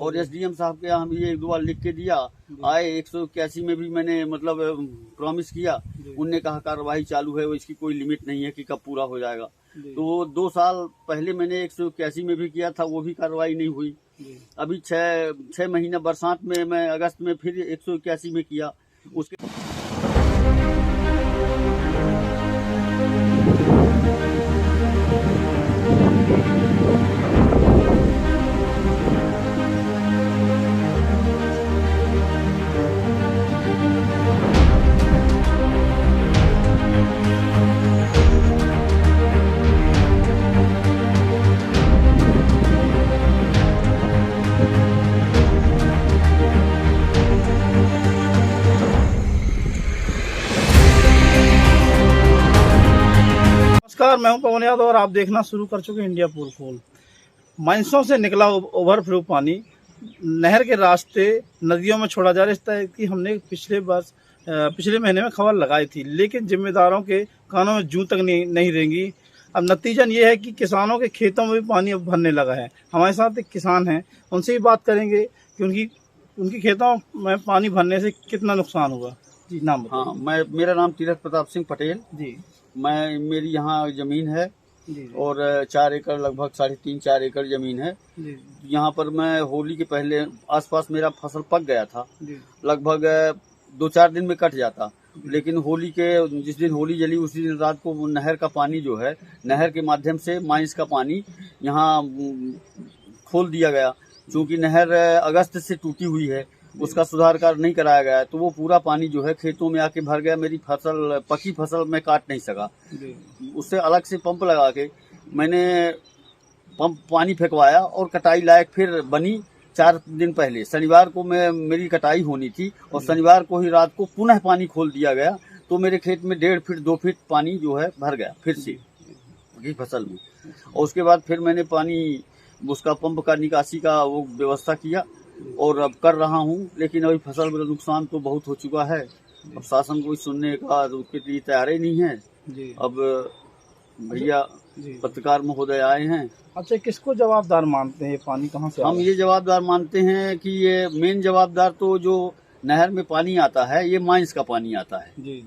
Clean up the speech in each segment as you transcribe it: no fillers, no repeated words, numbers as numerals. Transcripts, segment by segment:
और एसडीएम साहब के यहाँ भी एक दो बार लिख के दिया। आए 181 में भी मैंने मतलब प्रॉमिस किया। उनने कहा कार्रवाई चालू है, वो इसकी कोई लिमिट नहीं है कि कब पूरा हो जाएगा। तो 2 साल पहले मैंने 181 में भी किया था, वो भी कार्रवाई नहीं हुई। अभी 6 महीना बरसात में मैं अगस्त में फिर 181 में किया। उसके नमस्कार, मैं हूं पवन यादव और आप देखना शुरू कर चुके हैं इंडिया पोल खोल। माइंसों से निकला ओवरफ्लो पानी नहर के रास्ते नदियों में छोड़ा जा रहा है। इस तरह की हमने पिछले महीने में खबर लगाई थी, लेकिन जिम्मेदारों के कानों में जूं तक नहीं रेंगी। अब नतीजन ये है कि किसानों के खेतों में भी पानी अब भरने लगा है। हमारे साथ एक किसान हैं, उनसे भी बात करेंगे कि उनकी खेतों में पानी भरने से कितना नुकसान हुआ। जी नाम बताइए। हाँ, मेरा नाम तीरथ प्रताप सिंह पटेल जी। मेरी यहाँ जमीन है जी। और 4 एकड़ लगभग 3.5-4 एकड़ जमीन है। जी। यहाँ पर मैं होली के पहले आसपास मेरा फसल पक गया था। जी। लगभग 2-4 दिन में कट जाता, लेकिन होली के जिस दिन होली जली उसी दिन रात को नहर का पानी जो है, नहर के माध्यम से माइंस का पानी यहाँ खोल दिया गया। क्योंकि नहर अगस्त से टूटी हुई है, उसका सुधार कार्य नहीं कराया गया, तो वो पूरा पानी जो है खेतों में आके भर गया। मेरी पकी फसल मैं काट नहीं सका। उससे अलग से पंप लगा के मैंने पानी फेंकवाया और कटाई लायक फिर बनी। 4 दिन पहले शनिवार को मेरी कटाई होनी थी और शनिवार को ही रात को पुनः पानी खोल दिया गया। तो मेरे खेत में 1.5 फीट 2 फीट पानी जो है भर गया फिर से पकी फसल में। और उसके बाद फिर मैंने पानी उसका पंप का निकासी का वो व्यवस्था किया और अब कर रहा हूँ, लेकिन अभी फसल में नुकसान तो बहुत हो चुका है। अब शासन कोई सुनने का उसके लिए तैयार ही नहीं है। अब भैया पत्रकार महोदय आए हैं। अच्छा, किसको जवाबदार मानते हैं? ये पानी कहाँ से? हम ये जवाबदार मानते हैं कि ये मेन जवाबदार तो जो नहर में पानी आता है, ये माइंस का पानी आता है। जी।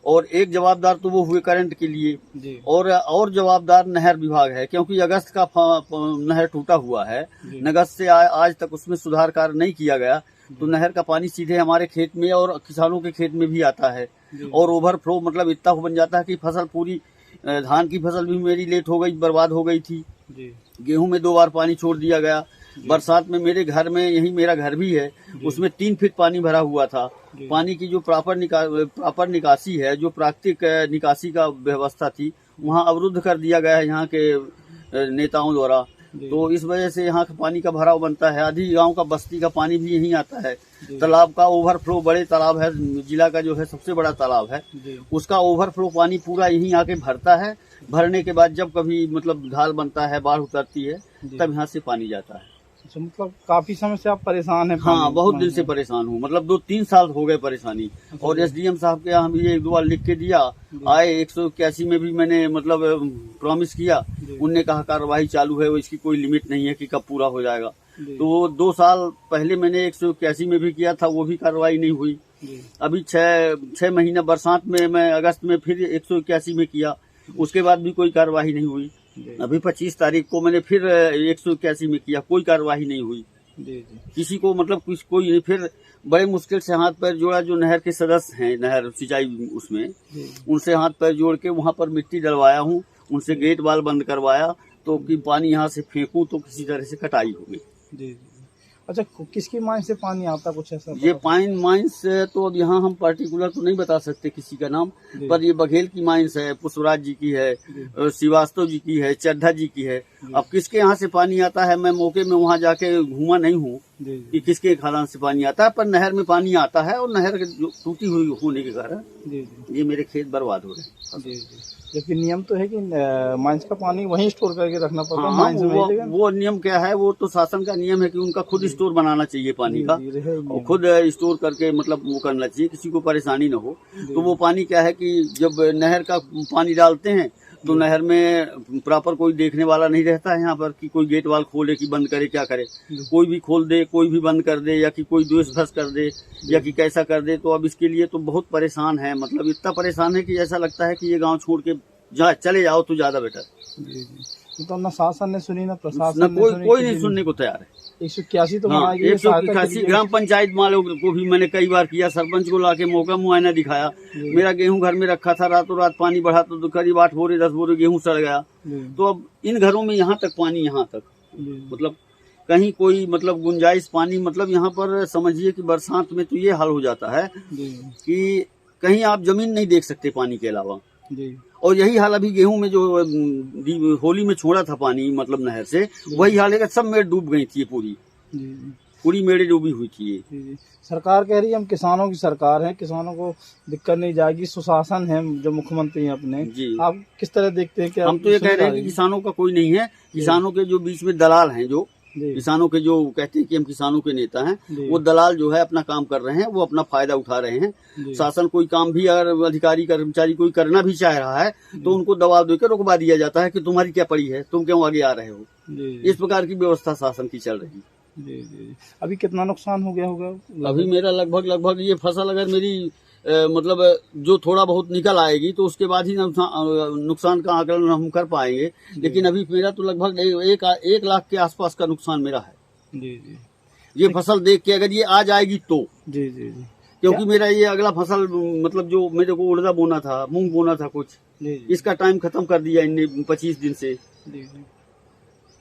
और एक जवाबदार तो वो हुए करंट के लिए जी। और जवाबदार नहर विभाग है, क्योंकि अगस्त का नहर टूटा हुआ है। अगस्त से आज तक उसमें सुधार कार्य नहीं किया गया, तो नहर का पानी सीधे हमारे खेत में और किसानों के खेत में भी आता है। और ओवरफ्लो मतलब इतना बन जाता है कि फसल पूरी धान की फसल भी मेरी लेट हो गई, बर्बाद हो गई थी। गेहूं में 2 बार पानी छोड़ दिया गया। बरसात में मेरे घर में, यही मेरा घर भी है, उसमें 3 फीट पानी भरा हुआ था। पानी की जो प्रॉपर निकासी है, जो प्राकृतिक निकासी का व्यवस्था थी, वहाँ अवरुद्ध कर दिया गया है यहाँ के नेताओं द्वारा। तो इस वजह से यहाँ का पानी का भराव बनता है। आधी गांव का बस्ती का पानी भी यहीं आता है। तालाब का ओवरफ्लो, बड़े तालाब है, जिला का जो है सबसे बड़ा तालाब है, उसका ओवरफ्लो पानी पूरा यहीं आके भरता है। भरने के बाद जब कभी मतलब ढाल बनता है, बाढ़ उतरती है, तब यहाँ से पानी जाता है। अच्छा, मतलब काफी समय से आप परेशान हैं? हाँ, बहुत दिन से परेशान हूँ, मतलब 2-3 साल हो गए परेशानी। और एसडीएम साहब के यहाँ भी एक दो बार लिख के दिया। आए 181 में भी मैंने मतलब प्रॉमिस किया। उनने कहा कार्रवाई चालू है, वो इसकी कोई लिमिट नहीं है कि कब पूरा हो जाएगा। तो 2 साल पहले मैंने 181 में भी किया था, वो भी कार्रवाई नहीं हुई। अभी 6 महीना बरसात में मैं अगस्त में फिर 181 में किया, उसके बाद भी कोई कार्रवाई नहीं हुई। अभी 25 तारीख को मैंने फिर 181 में किया, कोई कार्रवाई नहीं हुई। किसी को मतलब कोई फिर बड़े मुश्किल से हाथ पैर जोड़ा। जो नहर के सदस्य हैं, नहर सिंचाई उसमें, उनसे हाथ पैर जोड़ के वहाँ पर मिट्टी डलवाया हूँ, उनसे गेट वाल बंद करवाया, तो कि पानी यहाँ से फेंकूं तो किसी तरह से कटाई होगी। अच्छा, किसकी माइंस से पानी आता, कुछ ऐसा? ये माइंस से तो अब यहाँ हम पर्टिकुलर तो नहीं बता सकते किसी का नाम, पर ये बघेल की माइंस है, पुष्पराज जी की है, श्रीवास्तव जी की है, चड्ढा जी की है। अब किसके यहाँ से पानी आता है, मैं मौके में वहाँ जाके घूमा नहीं हूँ कि किसके खादान से पानी आता है, पर नहर में पानी आता है। और नहर टूटी हुई होने के कारण ये मेरे खेत बर्बाद हो रहे हैं। जबकि नियम तो है कि माइंस का पानी वहीं स्टोर करके रखना पड़ता है। हाँ, वो नियम क्या है, वो तो शासन का नियम है कि उनका खुद स्टोर बनाना चाहिए पानी का, और खुद स्टोर करके मतलब वो करना चाहिए, किसी को परेशानी न हो। तो वो पानी क्या है कि जब नहर का पानी डालते हैं तो नहर में प्रॉपर कोई देखने वाला नहीं रहता है यहाँ पर कि कोई गेट वाल खोले कि बंद करे, क्या करे। कोई भी खोल दे, कोई भी बंद कर दे, या कि कोई द्वेष कर दे, या कि कैसा कर दे। तो अब इसके लिए तो बहुत परेशान है, मतलब इतना परेशान है कि ऐसा लगता है कि ये गाँव छोड़ के चले जाओ तो ज्यादा बेटर। तो ना शासन ने सुनी ना प्रशासन न कोई नहीं सुनने को तैयार है। 181 तो हाँ, 181 ग्राम पंचायत वालों को भी मैंने कई बार किया, सरपंच को लाके मौका मुआयना दिखाया। मेरा गेहूं घर में रखा था, रातों रात पानी बढ़ा तो करीब 8 बोरे 10 बोरे गेहूं सड़ गया। तो अब इन घरों में यहाँ तक पानी, यहाँ तक मतलब कहीं कोई मतलब गुंजाइश पानी, मतलब यहाँ पर समझिए कि बरसात में तो ये हाल हो जाता है कि कहीं आप जमीन नहीं देख सकते पानी के अलावा। और यही हाल अभी गेहूं में जो होली में छोड़ा था पानी, मतलब नहर से, वही हाल है कि सब मेड़ डूब गई थी, पूरी मेड़े डूबी हुई थी। सरकार कह रही है हम किसानों की सरकार है, किसानों को दिक्कत नहीं जाएगी, सुशासन है जो मुख्यमंत्री हैं अपने जी। आप किस तरह देखते हैं? क्या हम तो ये कह रहे हैं कि किसानों का कोई नहीं है, किसानों के जो बीच में दलाल हैं, जो किसानों के जो कहते हैं कि हम किसानों के नेता हैं, वो दलाल जो है अपना काम कर रहे हैं, वो अपना फायदा उठा रहे हैं। शासन कोई काम भी अगर अधिकारी कर्मचारी कोई करना भी चाह रहा है तो उनको दबाव देकर रुकवा दिया जाता है कि तुम्हारी क्या पड़ी है, तुम क्यों आगे आ रहे हो। इस प्रकार की व्यवस्था शासन की चल रही है। अभी कितना नुकसान हो गया होगा? अभी मेरा लगभग ये फसल अगर मेरी मतलब जो थोड़ा बहुत निकल आएगी तो उसके बाद ही नुकसान का आकलन हम कर पाएंगे। लेकिन अभी मेरा तो लगभग 1 लाख के आसपास का नुकसान मेरा है। ये फसल देख के अगर ये आ जाएगी तो क्योंकि मेरा ये अगला फसल मतलब जो मेरे को उड़दा बोना था, मूंग बोना था कुछ, इसका टाइम खत्म कर दिया इनने 25 दिन से।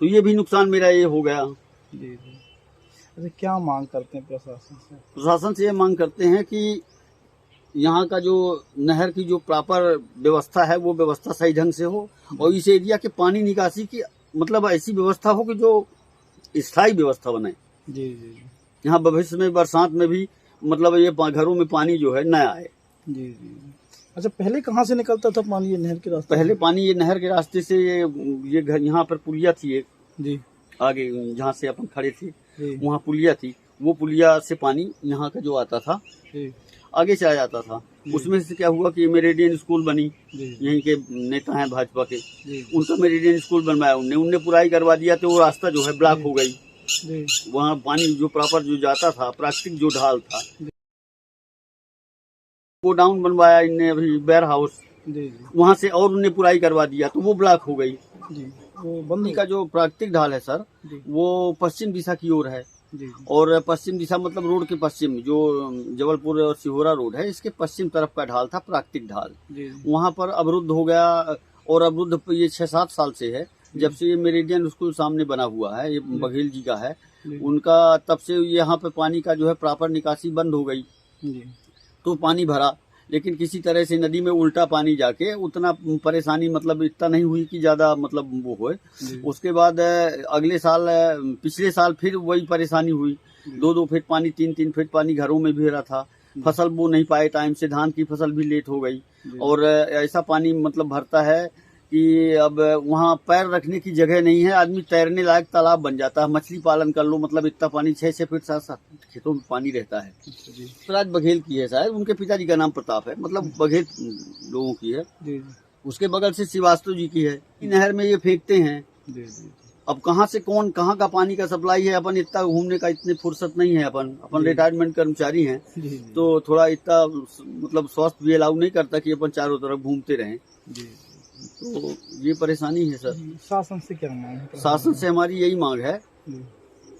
तो ये भी नुकसान मेरा ये हो गया। अच्छा, क्या मांग करते हैं प्रशासन से? प्रशासन से ये मांग करते हैं कि यहाँ का जो नहर की जो प्रॉपर व्यवस्था है वो व्यवस्था सही ढंग से हो, और इस एरिया के पानी निकासी की मतलब ऐसी व्यवस्था हो कि जो स्थायी व्यवस्था बने। यहाँ भविष्य में बरसात में भी मतलब ये घरों में पानी जो है न आए। अच्छा, पहले कहाँ से निकलता था पानी ये नहर के रास्ते? पहले पानी ये नहर के रास्ते से ये घर यहाँ पर पुलिया थी एक आगे जहाँ से अपन खड़े थे, वहाँ पुलिया थी, वो पुलिया से पानी यहाँ का जो आता था आगे चला जाता था। उसमें से क्या हुआ कि मेरिडियन स्कूल बनी, यहीं के नेता हैं भाजपा के, उनका मेरिडियन स्कूल बनवाया उनने पुराई करवा दिया तो वो रास्ता जो है ब्लॉक हो गई। वहाँ पानी जो प्रॉपर जो जाता था, प्राकृतिक जो ढाल था, वो डाउन बनवाया इनने अभी वेयर हाउस, वहाँ से और उनने पुराई करवा दिया तो वो ब्लॉक हो गई। वो बंदी का जो प्राकृतिक ढाल है सर, वो पश्चिम दिशा की ओर है। और पश्चिम दिशा मतलब रोड के पश्चिम जो जबलपुर और सिहोरा रोड है, इसके पश्चिम तरफ का ढाल था प्राकृतिक ढाल। वहाँ पर अवरुद्ध हो गया, और अवरुद्ध ये 6-7 साल से है, जब से ये मेरिडियन स्कूल सामने बना हुआ है, ये बघेल जी का है उनका, तब से यहाँ पे पानी का जो है प्रॉपर निकासी बंद हो गई। तो पानी भरा, लेकिन किसी तरह से नदी में उल्टा पानी जाके उतना परेशानी मतलब इतना नहीं हुई कि ज्यादा मतलब वो होए। उसके बाद अगले साल पिछले साल फिर वही परेशानी हुई, 2-2 फीट पानी, 3-3 फीट पानी घरों में भी रहा था। फसल बो नहीं पाए टाइम से, धान की फसल भी लेट हो गई, और ऐसा पानी मतलब भरता है कि अब वहाँ पैर रखने की जगह नहीं है, आदमी तैरने लायक तालाब बन जाता है। मछली पालन कर लो, मतलब इतना पानी 6-6 फीट 7-7 खेतों में पानी रहता है। स्वराज बघेल की है शायद, उनके पिताजी का नाम प्रताप है, मतलब बघेल लोगों की है। उसके बगल से श्रीवास्तव जी की है। नहर में ये फेंकते हैं, अब कहाँ से कौन कहाँ का पानी का सप्लाई है, अपन इतना घूमने का इतनी फुर्सत नहीं है। अपन रिटायरमेंट कर्मचारी हैं, तो थोड़ा इतना मतलब स्वास्थ्य भी अलाउ नहीं करता कि अपन चारों तरफ घूमते रहें। तो ये परेशानी है सर। शासन से क्या मांग है? शासन से हमारी यही मांग है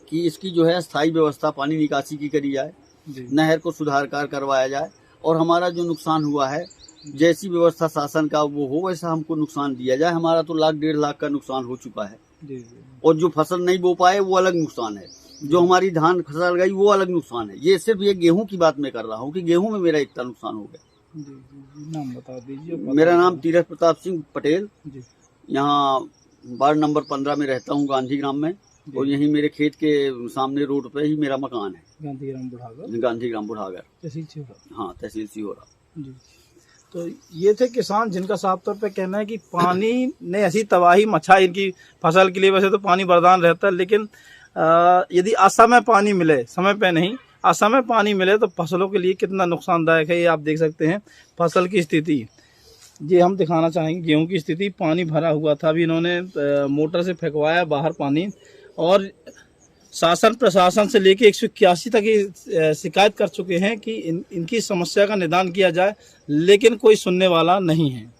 कि इसकी जो है स्थायी व्यवस्था पानी निकासी की करी जाए, नहर को सुधार कार्य करवाया जाए, और हमारा जो नुकसान हुआ है जैसी व्यवस्था शासन का वो हो वैसा हमको नुकसान दिया जाए। हमारा तो 1-1.5 लाख का नुकसान हो चुका है, और जो फसल नहीं बो पाए वो अलग नुकसान है, जो हमारी धान फसल गई वो अलग नुकसान है। ये सिर्फ ये गेहूं की बात मैं कर रहा हूँ कि गेहूं में मेरा इतना नुकसान हो गया। नाम बता दीजिए। मेरा नाम तीरथ प्रताप सिंह पटेल, यहाँ वार्ड नंबर 15 में रहता हूँ, गांधीग्राम में, और यहीं मेरे खेत के सामने रोड पे ही मेरा मकान है। गांधीग्राम बुढ़ागर, तहसील सिहोरा। हाँ, तहसील सिहोरा जी। तो ये थे किसान जिनका साफ तौर पे कहना है कि पानी ने ऐसी तबाही मचाई इनकी फसल के लिए। वैसे तो पानी वरदान रहता है, लेकिन यदि असमय पानी मिले, समय पे नहीं, असमय पानी मिले तो फसलों के लिए कितना नुकसानदायक है, ये आप देख सकते हैं फसल की स्थिति। ये हम दिखाना चाहेंगे गेहूं की स्थिति। पानी भरा हुआ था, अभी इन्होंने मोटर से फेंकवाया बाहर पानी, और शासन प्रशासन से लेके 181 तक ये शिकायत कर चुके हैं कि इनकी समस्या का निदान किया जाए, लेकिन कोई सुनने वाला नहीं है।